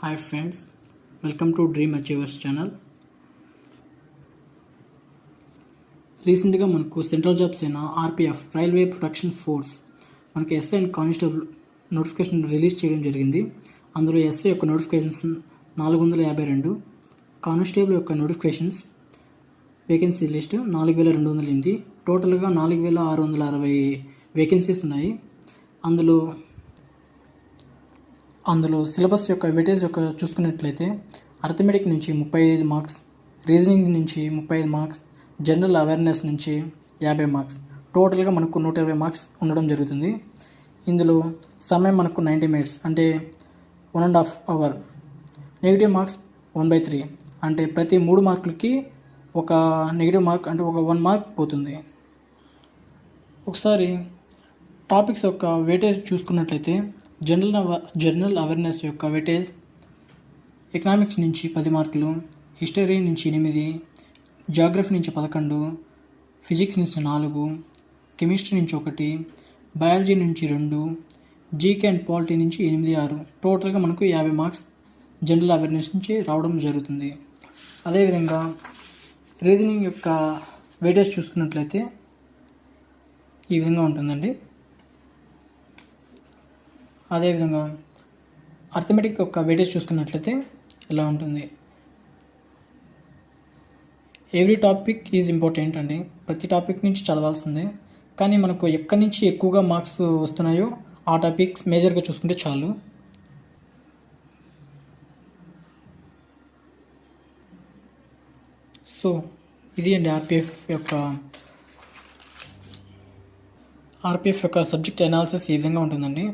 Hi friends, welcome to Dream Achievers channel. రీసెంట్గా మనకు central jobs అయిన ఆర్పిఎఫ్ రైల్వే ప్రొటెక్షన్ ఫోర్స్ మనకి SI and constable notification release చేయడం జరిగింది. అందులో ఎస్ఐ యొక్క నోటిఫికేషన్స్ 452, కానిస్టేబుల్ యొక్క నోటిఫికేషన్స్ వేకెన్సీ లిస్ట్ 4208, టోటల్గా 4660 వేకెన్సీస్ ఉన్నాయి. అందులో సిలబస్ యొక్క వెయిటేజ్ యొక్క చూసుకున్నట్లయితే అర్థమెటిక్ నుంచి 35 మార్క్స్, రీజనింగ్ నుంచి 35 మార్క్స్, జనరల్ అవేర్నెస్ నుంచి 50 మార్క్స్, టోటల్గా మనకు 120 మార్క్స్ ఉండడం జరుగుతుంది. ఇందులో సమయం మనకు 90 మినిట్స్ అంటే 1.5 అవర్. నెగిటివ్ మార్క్స్ 1/3 అంటే ప్రతి 3 మార్కులకి ఒక నెగిటివ్ మార్క్ అంటే ఒక 1 మార్క్ పోతుంది. ఒకసారి టాపిక్స్ యొక్క వెయిటేజ్ చూసుకున్నట్లయితే జనరల్ అవేర్నెస్ యొక్క వెయిటేజ్ ఎకనామిక్స్ నుంచి 10 మార్కులు, హిస్టరీ నుంచి 8, జాగ్రఫీ నుంచి 11, ఫిజిక్స్ నుంచి 4, కెమిస్ట్రీ నుంచి 1, బయాలజీ నుంచి 2, జీకే అండ్ పాలిటీ నుంచి 8, 6, టోటల్గా మనకు 50 మార్క్స్ జనరల్ అవేర్నెస్ నుంచి రావడం జరుగుతుంది. అదేవిధంగా రీజనింగ్ యొక్క వెయిటేజ్ చూసుకున్నట్లయితే ఈ విధంగా ఉంటుందండి. అదేవిధంగా అర్థమెటిక్ యొక్క వెయిటేజ్ చూసుకున్నట్లయితే ఇలా ఉంటుంది. ఎవ్రీ టాపిక్ ఈజ్ ఇంపార్టెంట్ అండి, ప్రతి టాపిక్ నుంచి చదవాల్సిందే. కానీ మనకు ఎక్కడి నుంచి ఎక్కువగా మార్క్స్ వస్తున్నాయో ఆ టాపిక్స్ మేజర్గా చూసుకుంటే చాలు. సో ఇది అండి ఆర్పిఎఫ్ యొక్క సబ్జెక్ట్ అనాలిసిస్ ఈ విధంగా ఉంటుందండి.